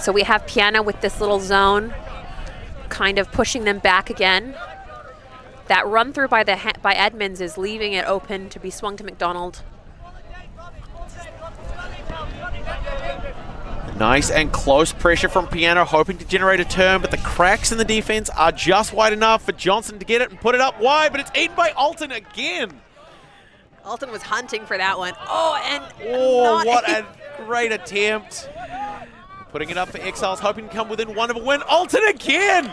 So we have Piano with this little zone, kind of pushing them back again. That run through by Edmonds is leaving it open to be swung to McDonald. Nice and close pressure from Piano, hoping to generate a turn, but the cracks in the defense are just wide enough for Johnson to get it and put it up wide, but it's eaten by Alton again. Alton was hunting for that one. Oh, and what a great attempt. Putting it up for Exiles, hoping to come within one of a win. Alton again!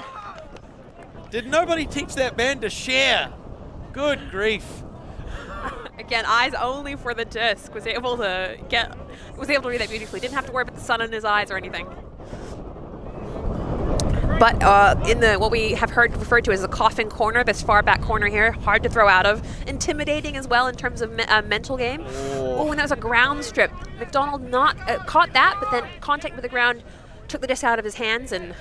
Did nobody teach that man to share? Good grief. Again, eyes only for the disc. Was able to read that beautifully. Didn't have to worry about the sun in his eyes or anything. But in what we have heard referred to as a coffin corner, this far back corner here, hard to throw out of, intimidating as well in terms of mental game. Oh, and that was a ground strip. McDonald not caught that, but then contact with the ground took the disc out of his hands, and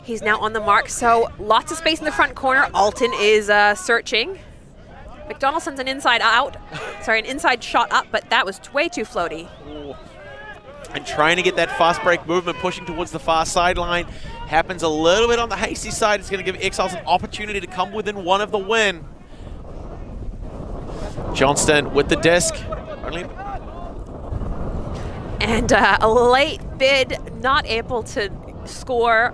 he's now on the mark. So lots of space in the front corner. Alton is searching. McDonald sends an inside shot up, but that was way too floaty. Ooh. And trying to get that fast break movement, pushing towards the far sideline. Happens a little bit on the hasty side. It's going to give Exiles an opportunity to come within one of the win. Johnston with the disc. And a late bid, not able to score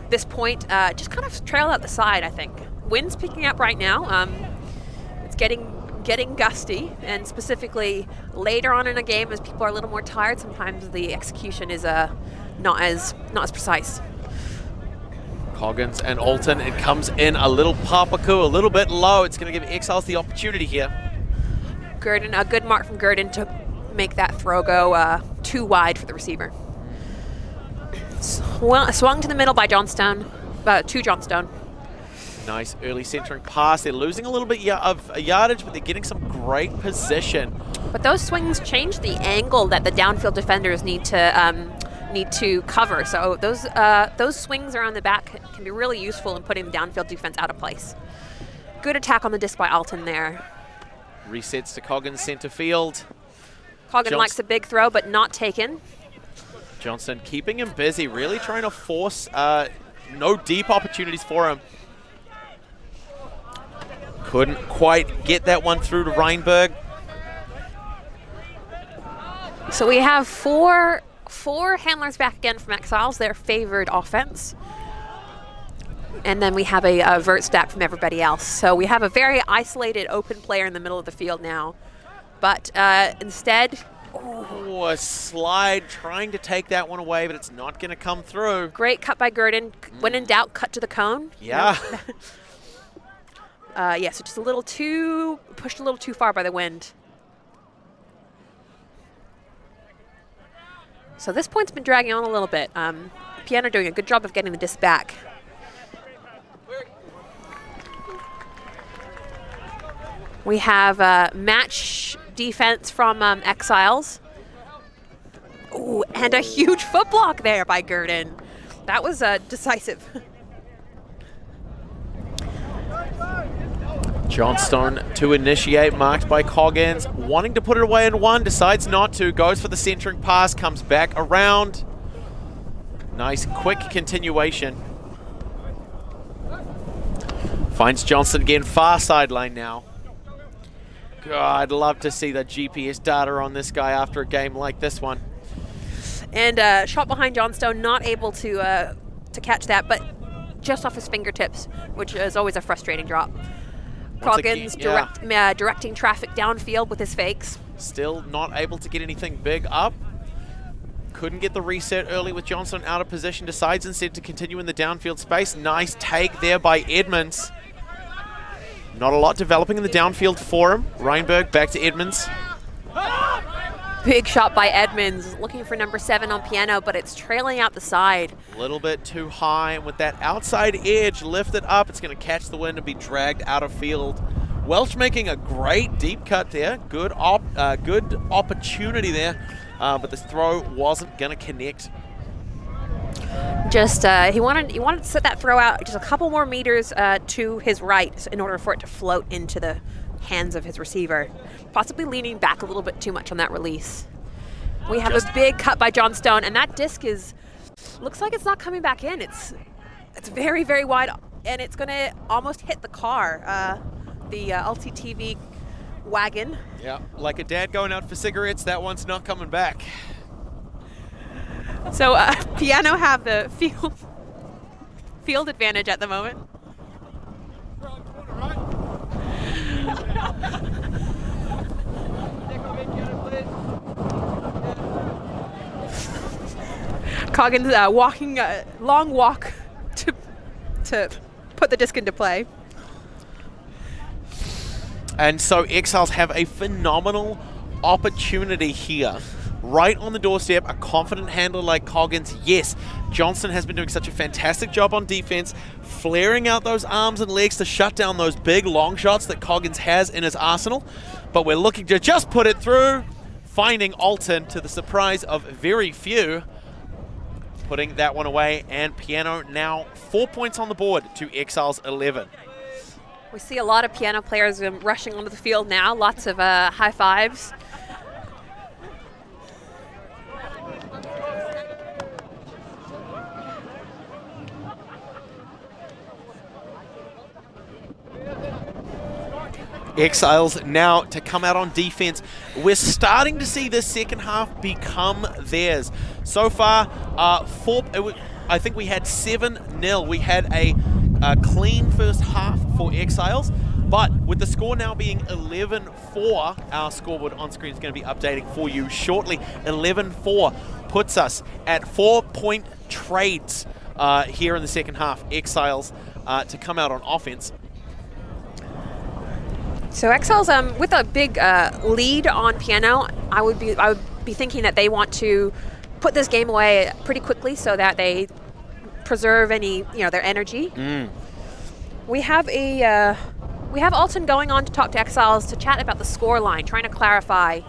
this point. Just kind of trailed out the side, I think. Wind's picking up right now. It's getting gusty, and specifically later on in a game as people are a little more tired, sometimes the execution is not as precise. Coggins and Alton, it comes in a little papaku, a little bit low. It's going to give Exiles the opportunity here. Gurdon, a good mark from Gurdon to make that throw go too wide for the receiver. Swung to the middle by Johnstone, to Johnstone. Nice early centering pass. They're losing a little bit of yardage, but they're getting some great position. But those swings change the angle that the downfield defenders need to cover. So those swings around the back can be really useful in putting the downfield defense out of place. Good attack on the disc by Alton there. Resets to Coggins center field. Coggins likes a big throw, but not taken. Johnston keeping him busy, really trying to force no deep opportunities for him. Couldn't quite get that one through to Reinberg. So we have four handlers back again from Exiles, their favored offense. And then we have a vert stack from everybody else. So we have a very isolated open player in the middle of the field now. But instead... Oh, a slide trying to take that one away, but it's not going to come through. Great cut by Gurdon. When in doubt, cut to the cone. Yeah. Yeah, so just pushed a little too far by the wind. So this point's been dragging on a little bit. Piano doing a good job of getting the disc back. We have match defense from Exiles. Ooh, and a huge foot block there by Gurdon. That was decisive. Johnstone to initiate, marked by Coggins, wanting to put it away in one, decides not to, goes for the centering pass, comes back around. Nice quick continuation. Finds Johnston again, far sideline now. God, I'd love to see the GPS data on this guy after a game like this one. And shot behind Johnstone, not able to catch that, but just off his fingertips, which is always a frustrating drop. Coggins directing traffic downfield with his fakes. Still not able to get anything big up. Couldn't get the reset early with Johnson out of position. Decides instead to continue in the downfield space. Nice take there by Edmonds. Not a lot developing in the downfield for him. Reinberg back to Edmonds. Big shot by Edmonds, looking for number 7 on Piano, but it's trailing out the side. A little bit too high, and with that outside edge lifted up, it's going to catch the wind and be dragged out of field. Welch making a great deep cut there. Good opportunity there, but this throw wasn't going to connect. Just he wanted to set that throw out just a couple more meters to his right in order for it to float into the hands of his receiver, possibly leaning back a little bit too much on that release. We have a big cut by Johnstone, and that disc looks like it's not coming back in. It's very, very wide, and it's going to almost hit the car, the ULTI.TV wagon. Yeah, like a dad going out for cigarettes, that one's not coming back. So Piano have the field advantage at the moment. Coggins walking a long walk to put the disc into play. And so Exiles have a phenomenal opportunity here. Right on the doorstep, a confident handler like Coggins. Yes, Johnson has been doing such a fantastic job on defense, flaring out those arms and legs to shut down those big long shots that Coggins has in his arsenal. But we're looking to just put it through, finding Alton to the surprise of very few, putting that one away. And Piano now 4 points on the board to Exiles 11. We see a lot of Piano players rushing onto the field now, lots of high fives. Exiles now to come out on defense. We're starting to see this second half become theirs. So far, I think we had 7-0. We had a clean first half for Exiles, but with the score now being 11-4, our scoreboard on screen is going to be updating for you shortly. 11-4 puts us at 4-point trades here in the second half. Exiles to come out on offense. So Exiles, with a big lead on Piano, I would be thinking that they want to put this game away pretty quickly so that they preserve any their energy. We have Alton going on to talk to Exiles to chat about the score line, trying to clarify.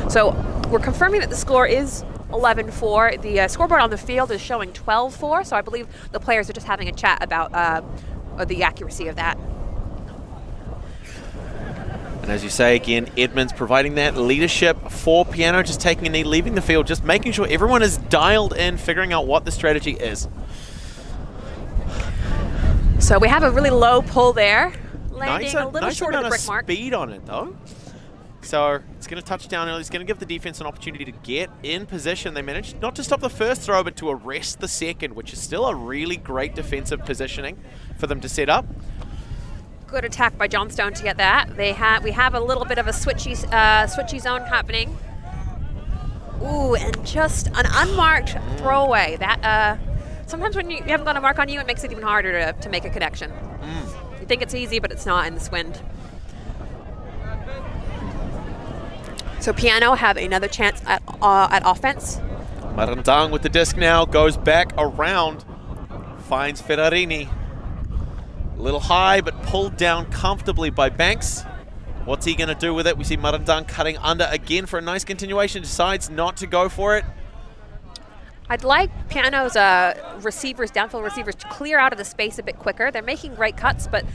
So we're confirming that the score is 11-4. The scoreboard on the field is showing 12-4. So I believe the players are just having a chat about the accuracy of that. And as you say again, Edmonds providing that leadership for Piano, just taking a knee, leaving the field, just making sure everyone is dialed in, figuring out what the strategy is. So we have a really low pull there, landing a little nice short of the brick mark. Speed on it though. So it's going to touch down early. It's going to give the defense an opportunity to get in position. They managed not to stop the first throw, but to arrest the second, which is still a really great defensive positioning for them to set up. Good attack by Johnstone to get that. We have a little bit of a switchy zone happening. Ooh, and just an unmarked throwaway. That sometimes when you haven't got a mark on you, it makes it even harder to make a connection. You think it's easy, but it's not in this wind. So Piano have another chance at offense. Marantang with the disc now, goes back around, finds Ferrarini. A little high, but pulled down comfortably by Banks. What's he going to do with it? We see Marantang cutting under again for a nice continuation, decides not to go for it. I'd like Piano's receivers, downfield receivers, to clear out of the space a bit quicker. They're making great cuts, but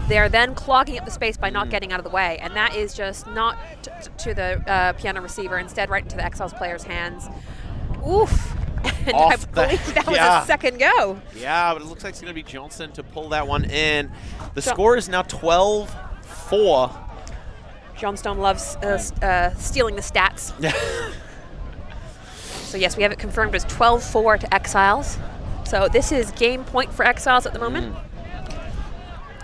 they're then clogging up the space by not getting out of the way, and that is just not to the Piano receiver, instead right into the Exiles player's hands. Oof. And I believe that was a second go. Yeah, but it looks like it's going to be Johnson to pull that one in. The score is now 12-4. Johnstone loves stealing the stats. So yes, we have it confirmed as 12-4 to Exiles. So this is game point for Exiles at the moment.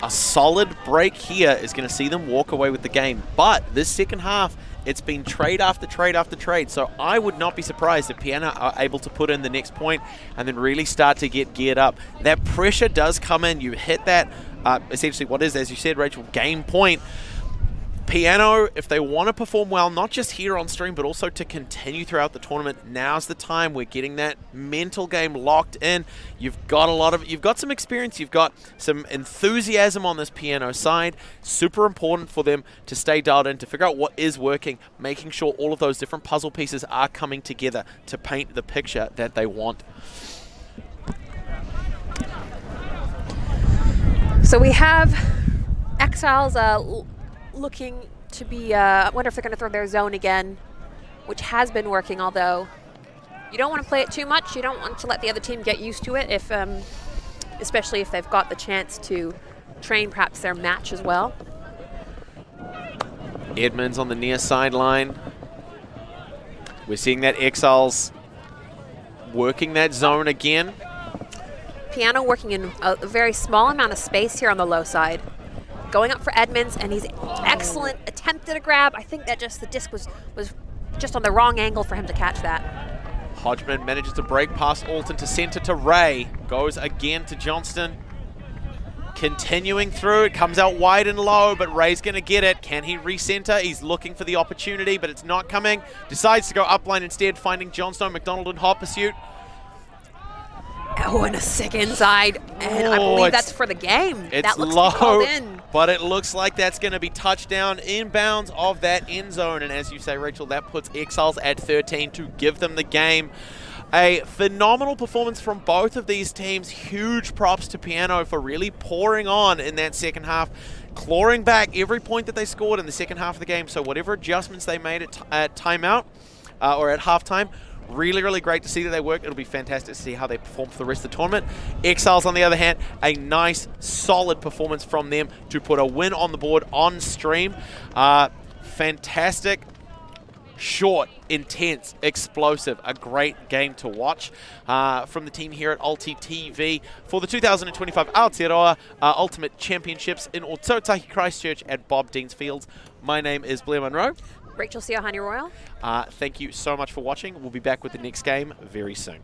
A solid break here is going to see them walk away with the game. But this second half, it's been trade after trade after trade. So I would not be surprised if Piano are able to put in the next point and then really start to get geared up. That pressure does come in. You hit that, essentially what is, as you said, Rachel, game point. Piano, if they want to perform well, not just here on stream, but also to continue throughout the tournament, now's the time. We're getting that mental game locked in. You've got some experience, you've got some enthusiasm on this Piano side. Super important for them to stay dialed in, to figure out what is working, making sure all of those different puzzle pieces are coming together to paint the picture that they want. So we have Exiles looking to be, I wonder if they're going to throw their zone again, which has been working, although you don't want to play it too much. You don't want to let the other team get used to it, if, especially if they've got the chance to train perhaps their match as well. Edmonds on the near sideline. We're seeing that Exiles working that zone again. Piano working in a very small amount of space here on the low side. Going up for Edmonds, and he's excellent. Attempted a grab. I think that just the disc was just on the wrong angle for him to catch that. Hodgman manages to break past Alton to center to Ray. Goes again to Johnston. Continuing through, it comes out wide and low, but Ray's going to get it. Can he recenter? He's looking for the opportunity, but it's not coming. Decides to go upline instead, finding Johnstone, McDonald in hot pursuit. Oh, and a sick inside, and I believe that's for the game. It's that looks low, to be called in. but it looks like that's going to be touchdown inbounds of that end zone. And as you say, Rachel, that puts Exiles at 13 to give them the game. A phenomenal performance from both of these teams. Huge props to Piano for really pouring on in that second half, clawing back every point that they scored in the second half of the game. So whatever adjustments they made at timeout or at halftime, really, really great to see that they worked. It'll be fantastic to see how they perform for the rest of the tournament. Exiles, on the other hand, a nice, solid performance from them to put a win on the board on stream. Fantastic. Short, intense, explosive, a great game to watch from the team here at ULTI.TV for the 2025 Aotearoa Ultimate Championships in Ōtautahi, Christchurch at Bob Deans Fields. My name is Blair Monroe. Rachel Siohani Royal. Thank you so much for watching. We'll be back with the next game very soon.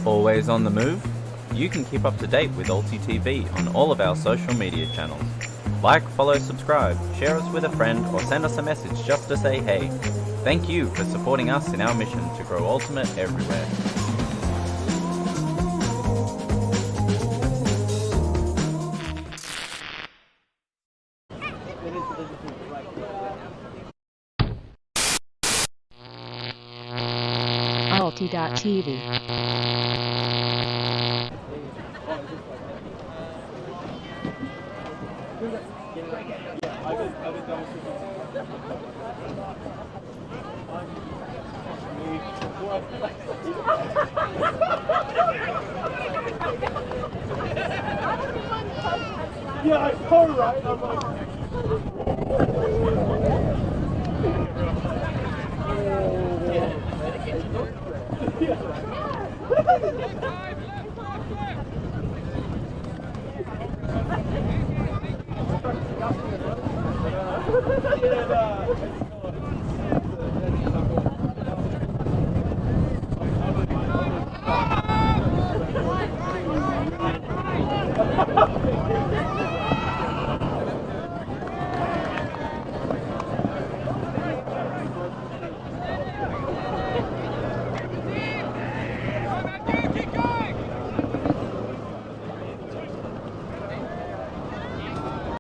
Always on the move? You can keep up to date with ULTI.TV on all of our social media channels. Like, follow, subscribe, share us with a friend, or send us a message just to say hey. Thank you for supporting us in our mission to grow Ultimate everywhere. ULTI.TV. Yeah, I know, right? I'm like...